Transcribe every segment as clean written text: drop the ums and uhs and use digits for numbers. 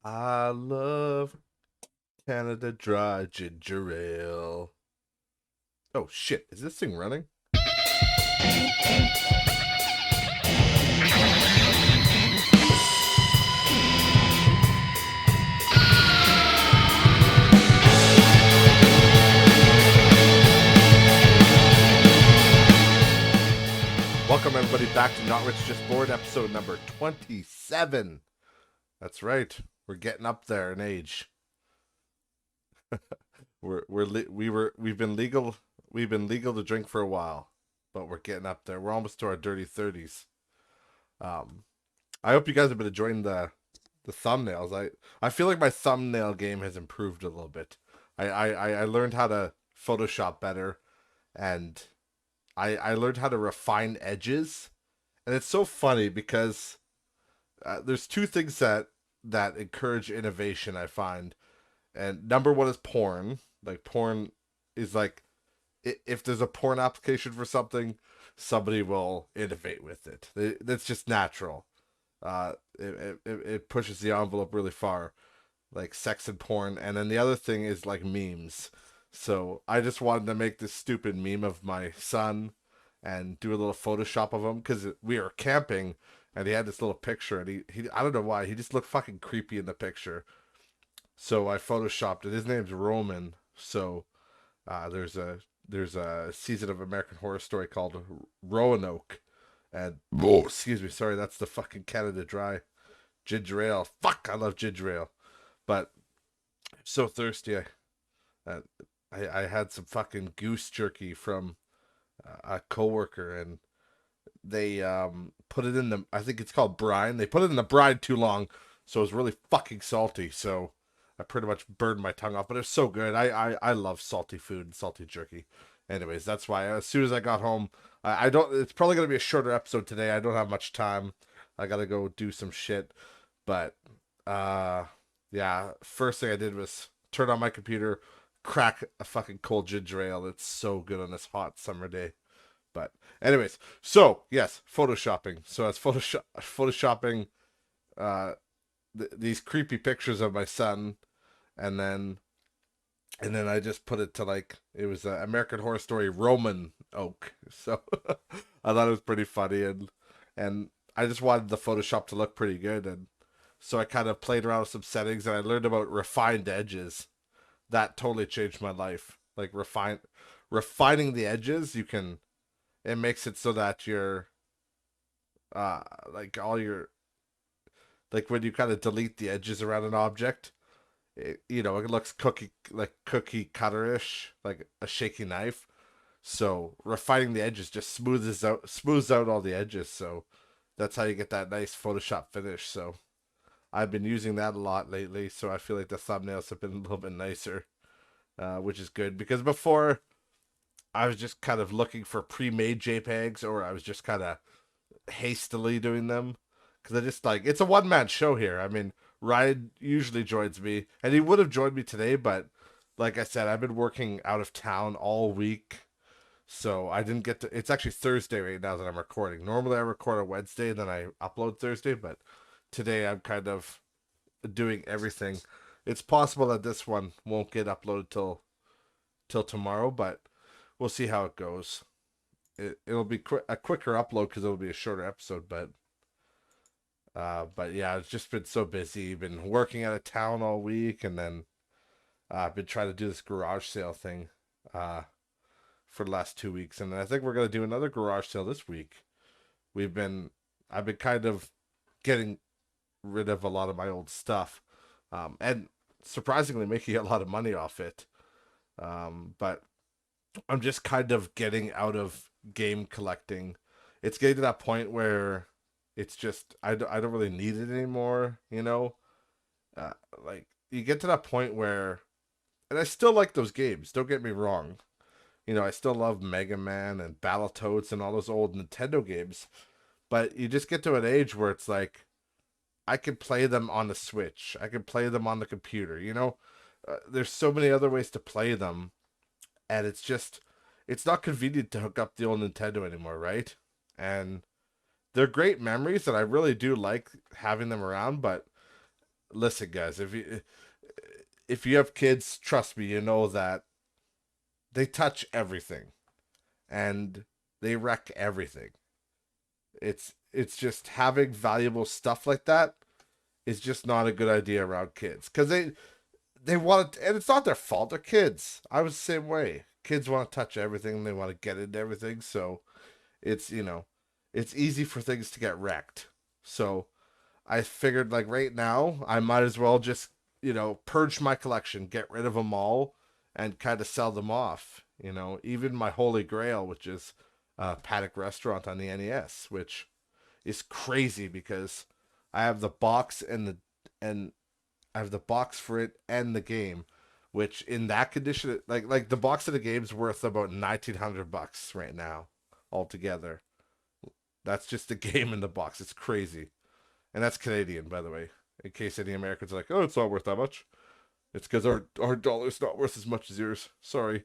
I love Canada Dry Ginger Ale. Oh shit, is this thing running? Welcome everybody back to Not Rich Just Bored, episode number 27. That's right, we're getting up there in age. We've been legal to drink for a while, but we're getting up there. We're almost to our dirty 30s. Um, I hope you guys have been enjoying the thumbnails. I feel like my thumbnail game has improved a little bit. I learned how to Photoshop better, and I learned how to refine edges, and it's so funny because there's two things that encourage innovation. I find, and number one is porn. Like porn is like if there's a porn application for something, somebody will innovate with it. That's just natural. It pushes the envelope really far, like sex and porn. And then the other thing is like memes. So I just wanted to make this stupid meme of my son and do a little Photoshop of him because we were camping and he had this little picture and he I don't know why he just looked fucking creepy in the picture. So I photoshopped it. His name's Roman. So there's a season of American Horror Story called Roanoke, and oh, excuse me, sorry, that's the fucking Canada Dry ginger ale. Fuck, I love ginger ale, but I'm so thirsty. Uh, I had some fucking goose jerky from a coworker, and they put it in the I think it's called brine. They put it in the brine too long, so it was really fucking salty. So I pretty much burned my tongue off, but it's so good. I love salty food and salty jerky. Anyways, that's why as soon as I got home, I don't. It's probably gonna be a shorter episode today. I don't have much time. I gotta go do some shit, but uh, yeah. First thing I did was turn on my computer, crack a fucking cold ginger ale. It's so good on this hot summer day. But anyways, so yes, photoshopping. So I was photoshopping uh these creepy pictures of my son, and then I just put it to like it was American Horror Story Roman Oak. So I thought it was pretty funny, and I just wanted the Photoshop to look pretty good, and so I kind of played around with some settings and I learned about refined edges. That totally changed my life. Like refining the edges, it makes it so that your like all your like when you kind of delete the edges around an object, it looks cookie cutterish, like a shaky knife. So refining the edges just smooths out all the edges. So that's how you get that nice Photoshop finish. So I've been using that a lot lately. So I feel like the thumbnails have been a little bit nicer, which is good because before I was just kind of looking for pre-made JPEGs, or I was just kind of hastily doing them because I just like it's a one-man show here. I mean, Ryan usually joins me, and he would have joined me today, but like I said, I've been working out of town all week, so I didn't get to. It's actually Thursday right now that I'm recording. Normally, I record on Wednesday, and then I upload Thursday, but today I'm kind of doing everything. It's possible that this one won't get uploaded till tomorrow, but we'll see how it goes. It'll be a quicker upload because it'll be a shorter episode, but yeah, it's just been so busy. Been working out of town all week, and then I've been trying to do this garage sale thing uh, for the last 2 weeks, and I think we're gonna do another garage sale this week. We've been, I've been kind of getting rid of a lot of my old stuff, and surprisingly making a lot of money off it. But I'm just kind of getting out of game collecting. It's getting to that point where it's just I don't really need it anymore, you know? Like you get to that point where and I still like those games, don't get me wrong. I still love Mega Man and Battletoads and all those old Nintendo games, but you just get to an age where it's like I can play them on the Switch. I can play them on the computer, you know? There's so many other ways to play them, and it's not convenient to hook up the old Nintendo anymore, right? And they're great memories and I really do like having them around, but listen, guys, if you have kids, trust me, you know that they touch everything and they wreck everything. It's just having valuable stuff like that is just not a good idea around kids because they want it, and it's not their fault. They're kids. I was the same way. Kids want to touch everything. They want to get into everything. So it's it's easy for things to get wrecked. So I figured like right now I might as well just purge my collection, get rid of them all, and kind of sell them off. Even my holy grail, which is Paddock Restaurant on the NES, which is crazy because I have the box and I have the box for it and the game, which in that condition, like the box of the game's worth about $1,900 right now altogether. That's just the game in the box. It's crazy, and that's Canadian, by the way. In case any Americans are like, oh, it's not worth that much. It's because our dollar's not worth as much as yours. Sorry.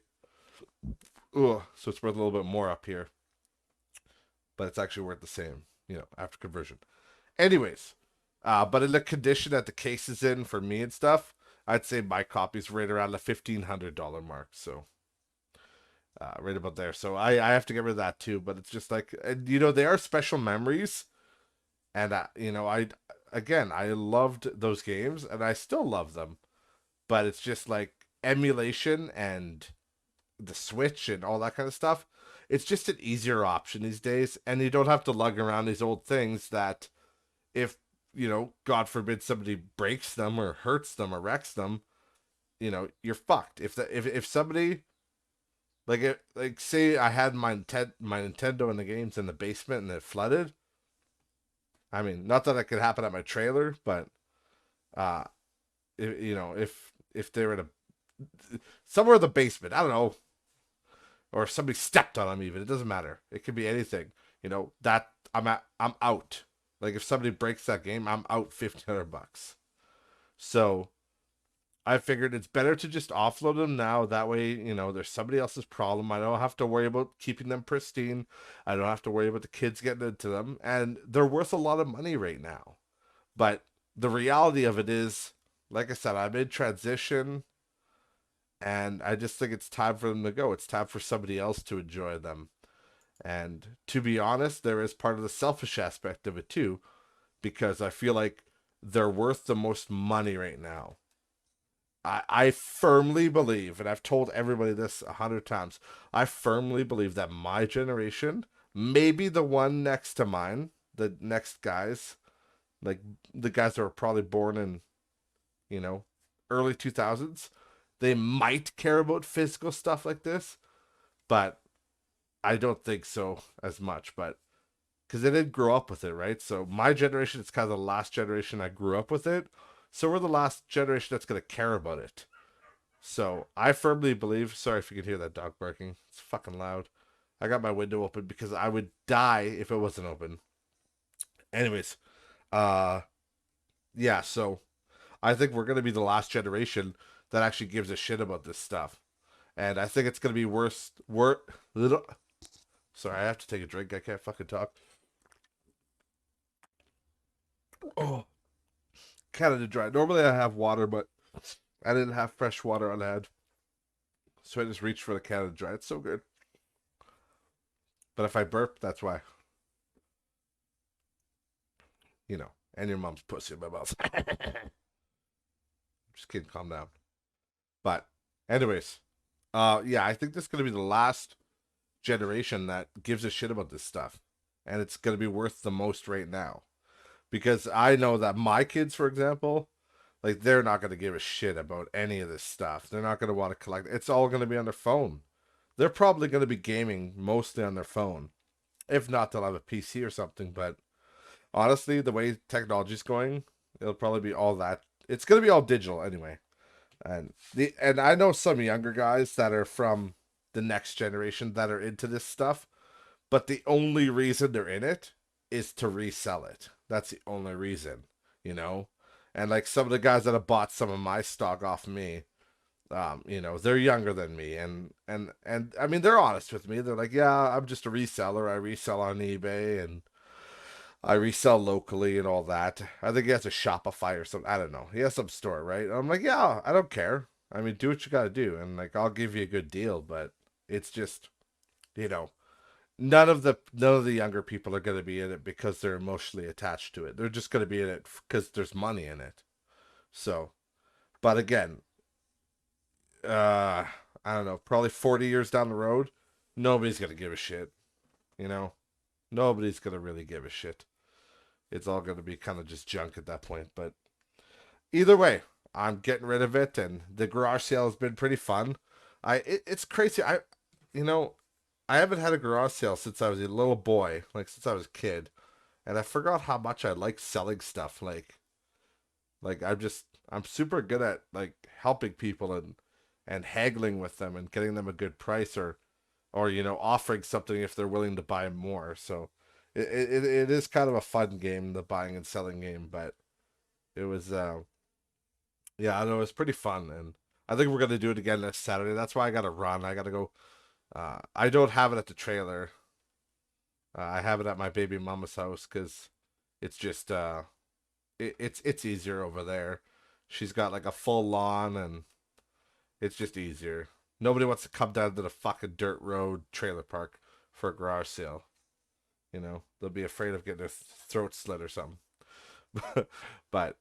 Ugh. So it's worth a little bit more up here, but it's actually worth the same, after conversion. Anyways, but in the condition that the case is in for me and stuff, I'd say my copy's right around the $1,500 mark. So right about there. So I have to get rid of that too. But it's just like, and, they are special memories, and I loved those games, and I still love them. But it's just like emulation and the Switch and all that kind of stuff. It's just an easier option these days, and you don't have to lug around these old things that if God forbid somebody breaks them or hurts them or wrecks them, you're fucked. If somebody like say I had my Nintendo and the games in the basement and it flooded. I mean, not that it could happen at my trailer, but uh, if they were in somewhere in the basement, I don't know, or if somebody stepped on them, even it doesn't matter. It could be anything. That I'm out. Like if somebody breaks that game, I'm out $1,500. So I figured it's better to just offload them now. That way, there's somebody else's problem. I don't have to worry about keeping them pristine. I don't have to worry about the kids getting into them. And they're worth a lot of money right now. But the reality of it is, like I said, I'm in transition. And I just think it's time for them to go. It's time for somebody else to enjoy them. And to be honest, there is part of the selfish aspect of it too, because I feel like they're worth the most money right now. I firmly believe, and I've told everybody this 100 times, I firmly believe that my generation, maybe the one next to mine, the next guys, like the guys that were probably born in, early 2000s, they might care about physical stuff like this, but I don't think so as much. But because they didn't grow up with it, right? So my generation is kind of the last generation I grew up with it. So we're the last generation that's going to care about it. So I firmly believe. Sorry if you can hear that dog barking. It's fucking loud. I got my window open because I would die if it wasn't open. Anyways, uh, yeah. So I think we're gonna be the last generation that actually gives a shit about this stuff, and I think it's gonna be worse. Little. Sorry, I have to take a drink. I can't fucking talk. Oh, Canada Dry. Normally I have water, but I didn't have fresh water on hand, so I just reached for the Canada Dry. It's so good. But if I burp, that's why. And your mom's pussy in my mouth. Just kidding. Calm down. But, anyways, yeah, I think this is gonna be the last generation that gives a shit about this stuff, and it's gonna be worth the most right now because I know that my kids, for example, like they're not gonna give a shit about any of this stuff. They're not gonna want to collect. It's all gonna be on their phone. They're probably gonna be gaming mostly on their phone. If not, they'll have a PC or something. But honestly, the way technology's going, it'll probably be all that. It's gonna be all digital anyway. And I know some younger guys that are from the next generation that are into this stuff, but the only reason they're in it is to resell it. That's the only reason, you know. And like some of the guys that have bought some of my stock off me, they're younger than me, and I mean they're honest with me. They're like, yeah, I'm just a reseller. I resell on eBay, and I resell locally and all that. I think he has a Shopify or something. I don't know. He has some store, right? And I'm like, yeah, I don't care. I mean, do what you gotta do, and like, I'll give you a good deal. But it's just, you know, none of the younger people are gonna be in it because they're emotionally attached to it. They're just gonna be in it because there's money in it. So, but again, uh, I don't know. Probably 40 years down the road, nobody's gonna give a shit. You know, nobody's gonna really give a shit. It's all gonna be kind of just junk at that point. But either way, I'm getting rid of it, and the garage sale has been pretty fun. It's crazy. You know, I haven't had a garage sale since I was a little boy, like since I was a kid, and I forgot how much I like selling stuff. Like I'm super good at like helping people and haggling with them and getting them a good price or offering something if they're willing to buy more. So it is kind of a fun game, the buying and selling game, but it was yeah, I know it was pretty fun, and I think we're gonna do it again next Saturday. That's why I gotta run. I gotta go. I don't have it at the trailer. I have it at my baby mama's house because it's just it's easier over there. She's got like a full lawn, and it's just easier. Nobody wants to come down to the fucking dirt road trailer park for a garage sale. They'll be afraid of getting their throat slit or something. But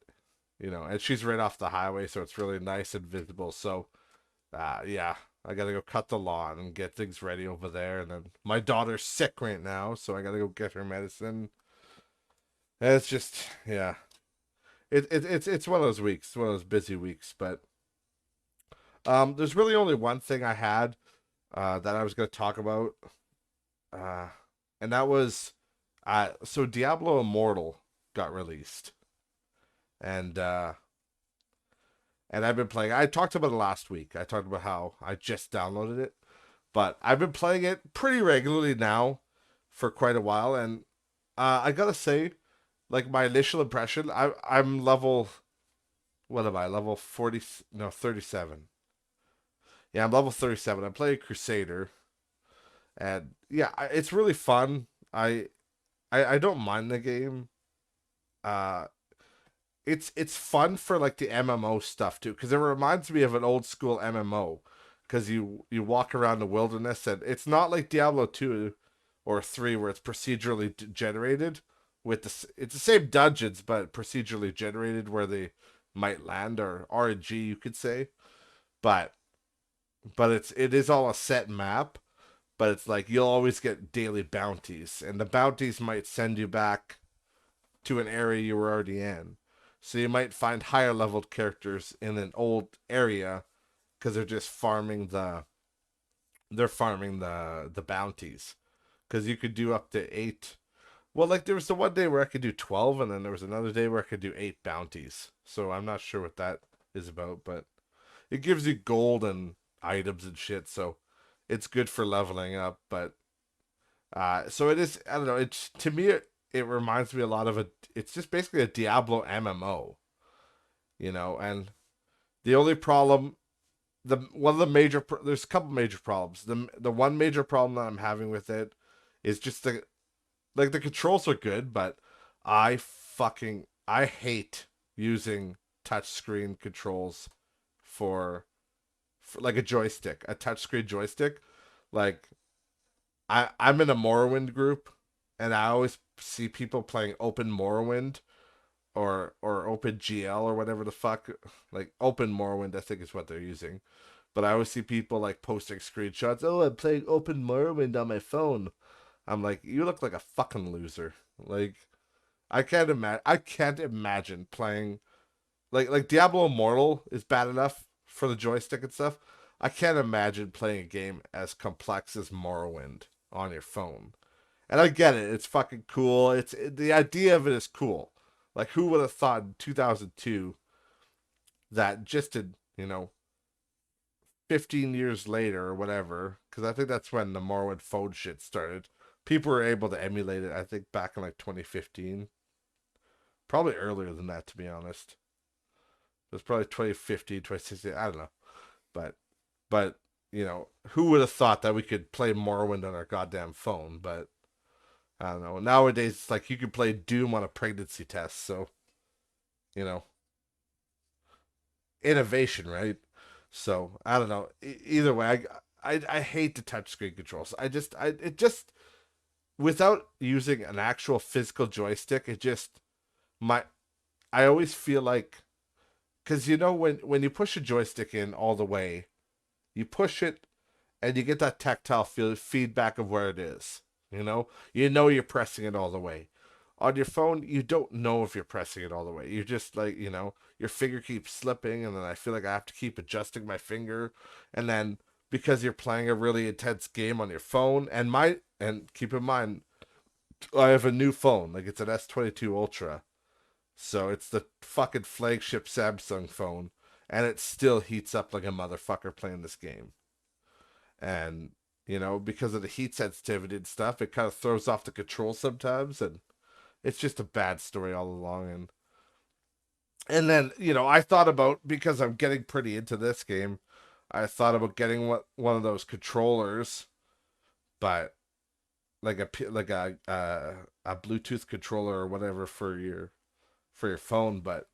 and she's right off the highway, so it's really nice and visible. So yeah, I gotta go cut the lawn and get things ready over there. And then my daughter's sick right now, so I gotta go get her medicine. And it's just, yeah, it's one of those weeks, one of those busy weeks. But there's really only one thing I had that I was gonna talk about, uh, and that was so Diablo Immortal got released, and I've been playing. I talked about it last week. I talked about how I just downloaded it, but I've been playing it pretty regularly now for quite a while, and I gotta say, like my initial impression, I'm level. What am I? Level 40? No, 37. Yeah, I'm level 37. I'm playing Crusader, and yeah, it's really fun. I don't mind the game. Uh, it's fun for like the MMO stuff too, because it reminds me of an old school MMO. Because you walk around the wilderness, and it's not like Diablo 2 or 3 where it's procedurally generated. It's the same dungeons, but procedurally generated where they might land, or RNG you could say. But it is all a set map. But it's like you'll always get daily bounties, and the bounties might send you back to an area you were already in. So you might find higher leveled characters in an old area because they're farming the bounties. Because you could do up to 8. Well, like there was the one day where I could do 12, and then there was another day where I could do 8 bounties. So I'm not sure what that is about, but it gives you gold and items and shit. So it's good for leveling up. But so it is. I don't know. It's to me. It reminds me a lot of a. It's just basically a Diablo MMO, and the only problem, the one of the major, there's a couple major problems. The one major problem that I'm having with it is just the controls are good, but I hate using touchscreen controls for like a touchscreen joystick. Like I'm in a Morrowind group, and I always see people playing Open Morrowind or Open GL or whatever the fuck, like Open Morrowind, I think is what they're using. But I always see people like posting screenshots. Oh, I'm playing Open Morrowind on my phone. I'm like, you look like a fucking loser. Like, I can't imagine playing like Diablo Immortal is bad enough for the joystick and stuff. I can't imagine playing a game as complex as Morrowind on your phone. And I get it; it's fucking cool. The idea of it is cool. Like, who would have thought in 2002 that just in 15 years later or whatever? Because I think that's when the Morrowind phone shit started. People were able to emulate it. I think back in like 2015, probably earlier than that, to be honest. It was probably 2015, 2016. I don't know. But who would have thought that we could play Morrowind on our goddamn phone? But I don't know. Nowadays, it's like you can play Doom on a pregnancy test. So, you know, innovation, right? So I don't know. Either way, I hate the touchscreen controls. It just without using an actual physical joystick, it just my I always feel like because when you push a joystick in all the way, you push it and you get that tactile feedback of where it is. You know you're pressing it all the way. On your phone, you don't know if you're pressing it all the way. You're just like, your finger keeps slipping, and then I feel like I have to keep adjusting my finger, and then because you're playing a really intense game on your phone, and keep in mind, I have a new phone, like it's an S22 Ultra, so it's the fucking flagship Samsung phone, and it still heats up like a motherfucker playing this game. And because of the heat sensitivity and stuff, it kind of throws off the control sometimes, and it's just a bad story all along. And then I thought about, because I'm getting pretty into this game, I thought about getting one of those controllers, but like a Bluetooth controller or whatever for your phone, but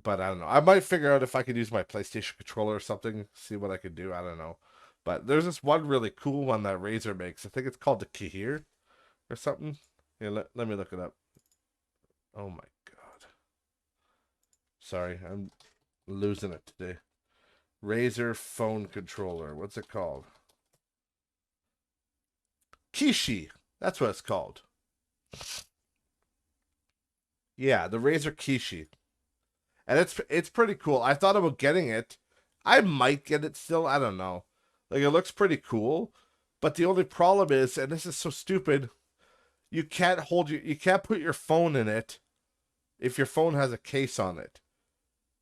I don't know. I might figure out if I could use my PlayStation controller or something, see what I could do. I don't know. But there's this one really cool one that Razer makes. I think it's called the Kahir or something. Yeah, let me look it up. Oh my god. Sorry, I'm losing it today. Razer phone controller. What's it called? Kishi. That's what it's called. Yeah, the Razer Kishi. And it's pretty cool. I thought about getting it. I might get it still. I don't know. Like, it looks pretty cool, but the only problem is, and this is so stupid, you can't put your phone in it if your phone has a case on it.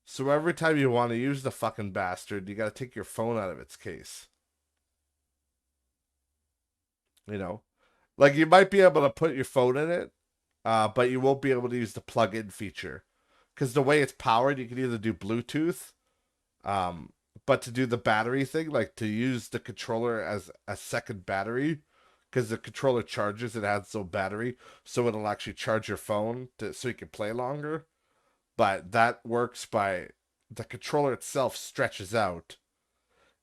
So every time you want to use the fucking bastard, you got to take your phone out of its case. You know, like, you might be able to put your phone in it, but you won't be able to use the plug-in feature because the way it's powered, you can either do Bluetooth. Um, but to do the battery thing, like to use the controller as a second battery, because the controller charges, it has no battery, so it'll actually charge your phone so you can play longer. But that works by the controller itself stretches out.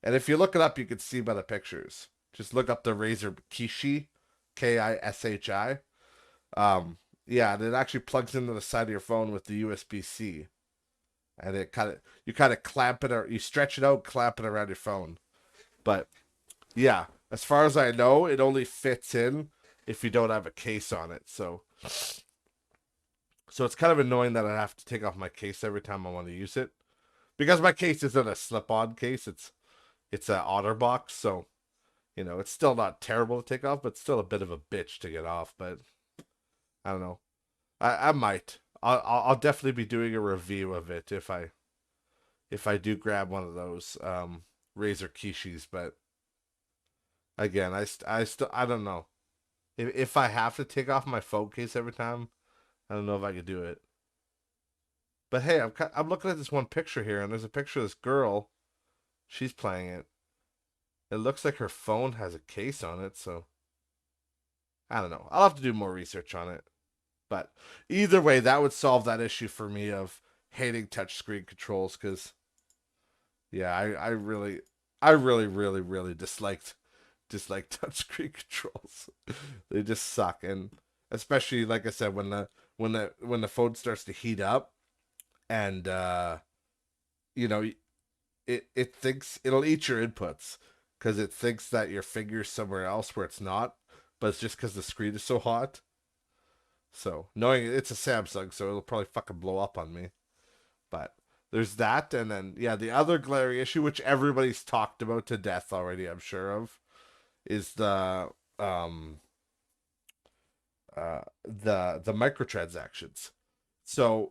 And if you look it up, you can see by the pictures. Just look up the Razer Kishi, Kishi. Yeah, and it actually plugs into the side of your phone with the USB-C, and you kind of clamp it, or you stretch it out, clamp it around your phone. But yeah, as far as I know, it only fits in if you don't have a case on it. So it's kind of annoying that I have to take off my case every time I want to use it, because my case isn't a slip-on case. It's a OtterBox, so it's still not terrible to take off, but still a bit of a bitch to get off. But I don't know. I might. I'll definitely be doing a review of it if I do grab one of those Razer Kishis. But again, I don't know if I have to take off my phone case every time. I don't know if I could do it. But hey, I'm looking at this one picture here, and there's a picture of this girl. She's playing it. It looks like her phone has a case on it, so I don't know. I'll have to do more research on it. But either way, that would solve that issue for me of hating touchscreen controls, because yeah, I really, really dislike touchscreen controls. They just suck, and especially like I said, when the phone starts to heat up, and you know it thinks it'll eat your inputs because it thinks that your finger's somewhere else where it's not, but it's just because the screen is so hot. So knowing it's a Samsung, so it'll probably fucking blow up on me. But there's that, and then yeah, the other glaring issue, which everybody's talked about to death already, I'm sure of, is um the microtransactions. So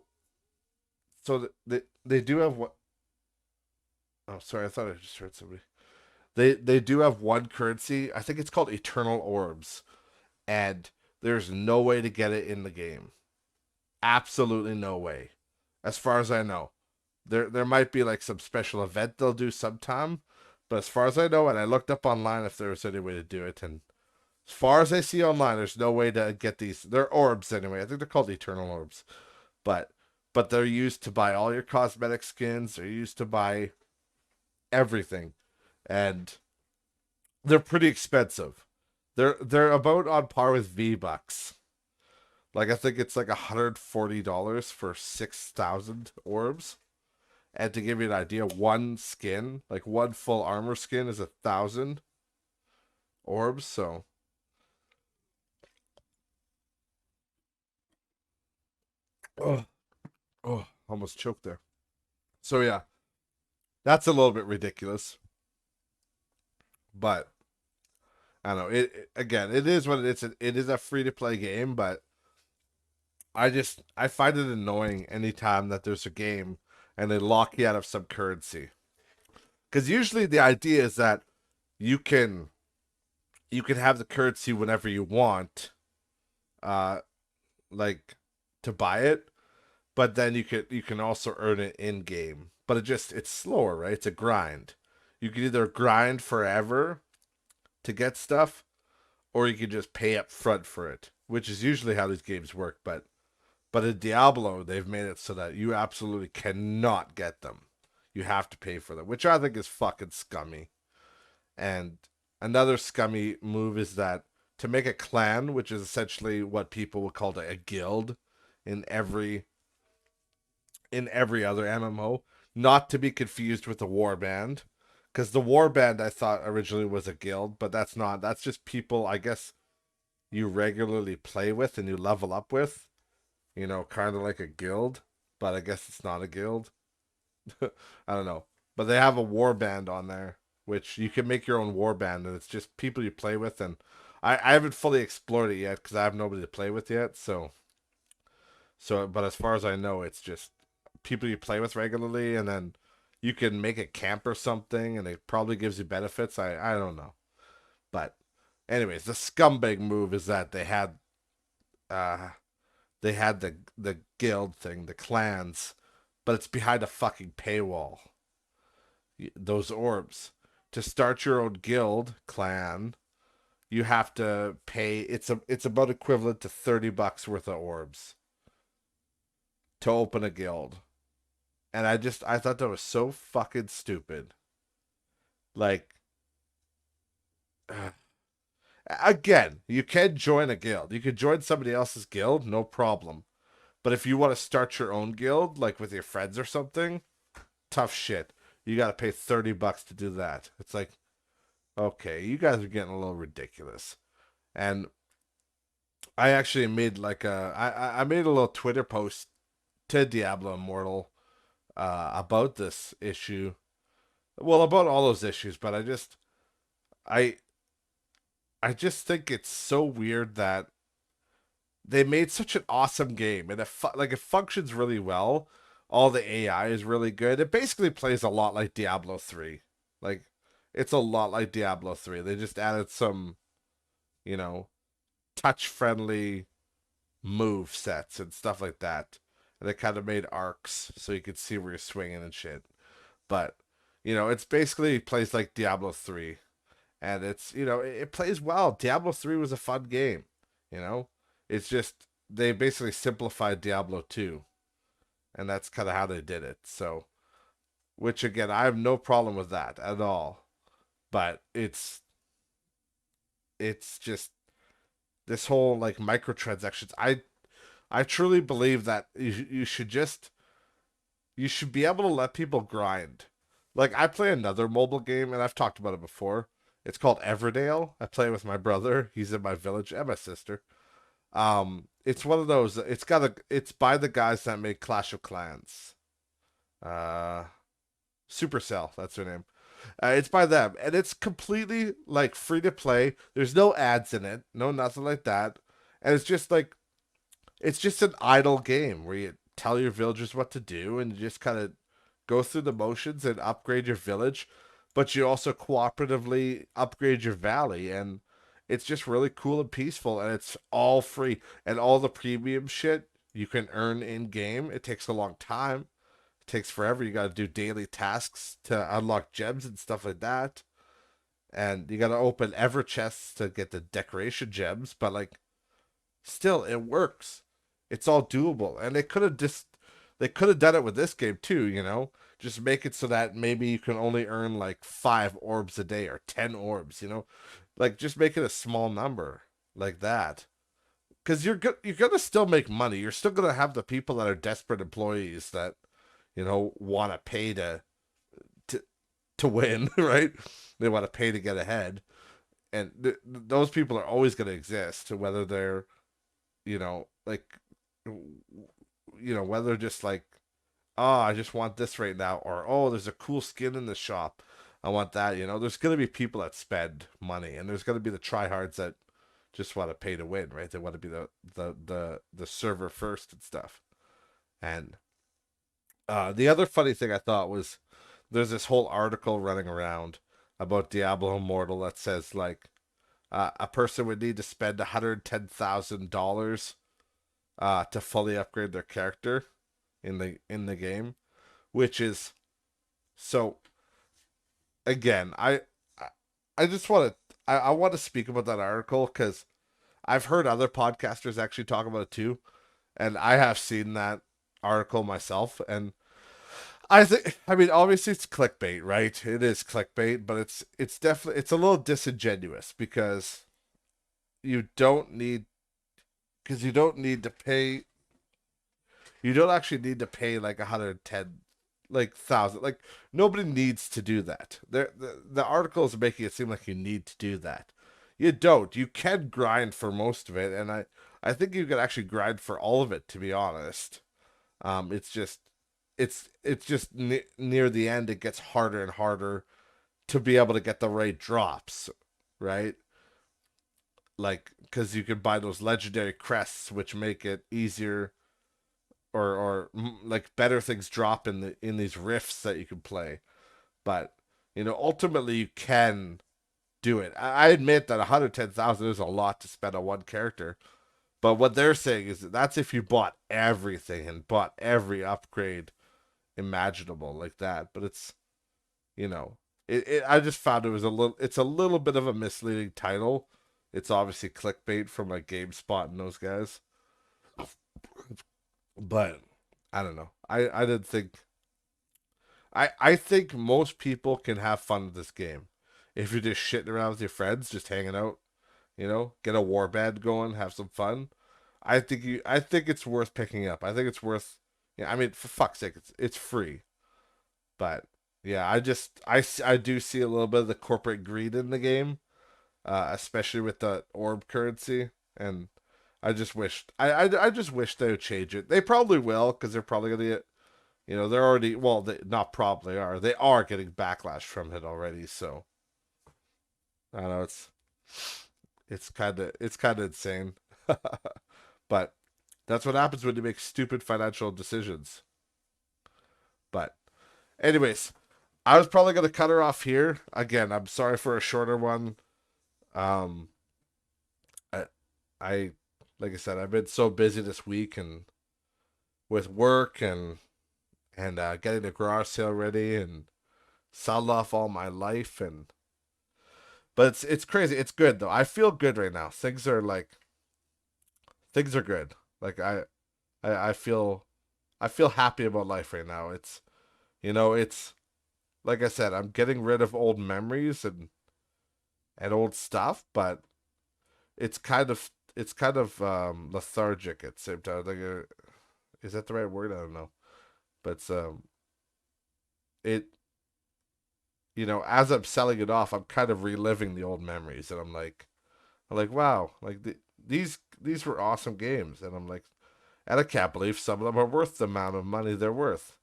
they do have what? Oh, sorry, I thought I just heard somebody. They do have one currency. I think it's called Eternal Orbs, and there's no way to get it in the game. Absolutely no way, as far as I know. There might be like some special event they'll do sometime, but as far as I know, and I looked up online if there was any way to do it, and As far as I see online, there's no way to get these. They're orbs anyway. I think they're called eternal orbs, but they're used to buy all your cosmetic skins. They're used to buy everything, and they're pretty expensive. They're about on par with V-Bucks. Like I think it's like $140 for 6,000 orbs. And to give you an idea, one skin, like one full armor skin, is 1,000 orbs. So, oh, oh, almost choked there. So yeah, that's a little bit ridiculous. But I don't know. Again, it is what it is. It is a free to play game, but I find it annoying anytime that there's a game and they lock you out of some currency. Because usually the idea is that you can have the currency whenever you want, uh, like to buy it, but then you can also earn it in game. But it's slower, right? It's a grind. You can either grind forever to get stuff, or you can just pay up front for it, which is usually how these games work. But in Diablo, they've made it so that you absolutely cannot get them. You have to pay for them, which I think is fucking scummy. And another scummy move is that to make a clan, which is essentially what people would call a guild in every other MMO, not to be confused with the warband. Because the warband I thought originally was a guild, but that's not. That's just people, I guess, you regularly play with and you level up with. Kind of like a guild, but I guess it's not a guild. I don't know. But they have a war band on there, which you can make your own war band, and it's just people you play with. And I haven't fully explored it yet because I have nobody to play with yet. But as far as I know, it's just people you play with regularly, and then you can make a camp or something, and it probably gives you benefits. I don't know. But anyways, the scumbag move is that uh they had the guild thing, the clans, but it's behind a fucking paywall. Those orbs. To start your own guild clan, you have to pay. It's about equivalent to $30 worth of orbs to open a guild, and I thought that was so fucking stupid. Like, again, you can join a guild. You can join somebody else's guild, no problem. But if you want to start your own guild, like with your friends or something, tough shit. You got to pay $30 to do that. It's like, okay, you guys are getting a little ridiculous. And I actually made I made a little Twitter post to Diablo Immortal about this issue. Well, about all those issues, but I I just think it's so weird that they made such an awesome game, and it functions really well. All the AI is really good. It basically plays a lot like Diablo 3. Like it's a lot like Diablo 3. They just added some, you know, touch friendly move sets and stuff like that. And they kind of made arcs so you could see where you're swinging and shit. But it's basically plays like Diablo 3, and it plays well. Diablo 3 was a fun game. You know, it's just they basically simplified Diablo 2, and that's kind of how they did it. So, which again, I have no problem with that at all. But it's just this whole like microtransactions. I truly believe that you should be able to let people grind. Like I play another mobile game, and I've talked about it before. It's called Everdale. I play with my brother. He's in my village, and my sister. It's one of those. It's by the guys that make Clash of Clans. Uh, Supercell. That's their name. It's by them, and it's completely like free to play. There's no ads in it, no nothing like that, and it's just an idle game where you tell your villagers what to do, and you just kind of go through the motions and upgrade your village, but you also cooperatively upgrade your valley, and it's just really cool and peaceful, and it's all free, and all the premium shit you can earn in game. It takes a long time. It takes forever. You got to do daily tasks to unlock gems and stuff like that. and you got to open ever chests to get the decoration gems, but like still it works. It's all doable, and they could have done it with this game too. Just make it so that maybe you can only earn like 5 orbs a day or 10 orbs. Like just make it a small number like that. Because you're gonna still make money. You're still gonna have the people that are desperate employees that want to pay to to win, right? They want to pay to get ahead, and those people are always gonna exist, whether they're like whether just like, oh, I just want this right now, or oh, there's a cool skin in the shop, I want that. There's gonna be people that spend money, and there's gonna be the tryhards that just want to pay to win, right? They want to be the server first and stuff. And the other funny thing I thought was there's this whole article running around about Diablo Immortal that says like a person would need to spend $110,000 to fully upgrade their character in the game, which is so. Again, I just want to I want to speak about that article because I've heard other podcasters actually talk about it too, and I have seen that article myself, and I mean obviously it's clickbait, right? It is clickbait, but it's definitely it's a little disingenuous you don't need because you don't actually need to pay like 110 like thousand, like nobody needs to do that. The article is making it seem like you need to do that. You don't. You can grind for most of it, and I think you can actually grind for all of it, to be honest. It's just near the end it gets harder and harder to be able to get the right drops, right? Like because you can buy those legendary crests, which make it easier, or like better things drop in these rifts that you can play. But ultimately you can do it. I admit that 110,000 is a lot to spend on one character, but what they're saying is that's if you bought everything and bought every upgrade imaginable like that. But it's I just found it's a little bit of a misleading title. It's obviously clickbait from like GameSpot and those guys. But I don't know. I didn't think I think most people can have fun with this game. If you're just shitting around with your friends, just hanging out, get a warband going, have some fun. I think it's worth picking up. I think it's worth. Yeah, I mean, for fuck's sake, it's free. But yeah, I do see a little bit of the corporate greed in the game, especially with the orb currency, and I just wish they would change it. They probably will because they're probably gonna get, they're already, well, they not probably are, they are getting backlash from it already. So I don't know, it's kind of insane. But that's what happens when you make stupid financial decisions. But anyways, I was probably gonna cut her off here. Again, I'm sorry for a shorter one. Um, I, I like I said, I've been so busy this week and with work and getting the garage sale ready and sold off all my life, but it's crazy. It's good though. I feel good right now. Things are good. Like I I feel happy about life right now. It's like I said, I'm getting rid of old memories and old stuff, but it's kind of lethargic at the same time. Like, is that the right word? I don't know, but it as I'm selling it off, I'm kind of reliving the old memories, and I'm like, wow, like these were awesome games, and I'm like, and I can't believe some of them are worth the amount of money they're worth.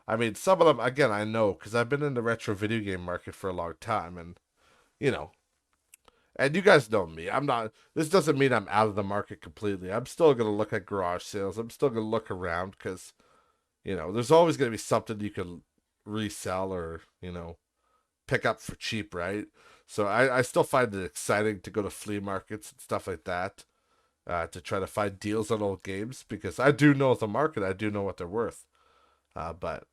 I mean, some of them, again, I know because I've been in the retro video game market for a long time, and you know, and you guys know me. I'm not. This doesn't mean I'm out of the market completely. I'm still gonna look at garage sales. I'm still gonna look around because there's always gonna be something you can resell or pick up for cheap, right? So I still find it exciting to go to flea markets and stuff like that, to try to find deals on old games because I do know the market. I do know what they're worth. But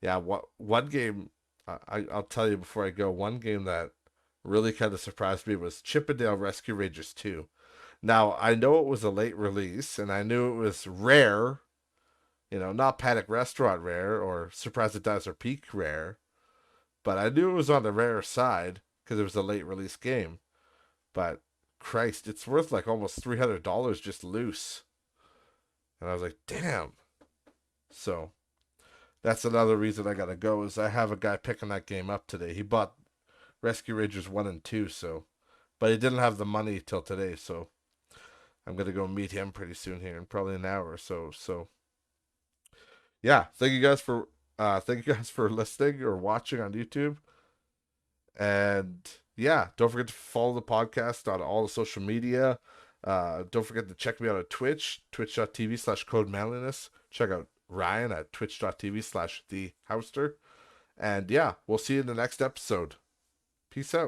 yeah, one game I'll tell you before I go. One game that really kind of surprised me was Chippendale Rescue Rangers 2. Now, I know it was a late release, and I knew it was rare, not Panic Restaurant rare or Surprise at Dinosaur Peak rare, but I knew it was on the rare side because it was a late release game. But Christ, it's worth like almost $300 just loose. And I was like, damn. So that's another reason I gotta go is I have a guy picking that game up today. He bought Rescue Rangers 1 and 2, so but he didn't have the money till today, so I'm gonna go meet him pretty soon here in probably an hour or so. So yeah, thank you guys for listening or watching on YouTube. And yeah, don't forget to follow the podcast on all the social media. Don't forget to check me out at Twitch, twitch.tv/codemanliness. Check out Ryan at twitch.tv/thehouster. And yeah, we'll see you in the next episode. Peace out.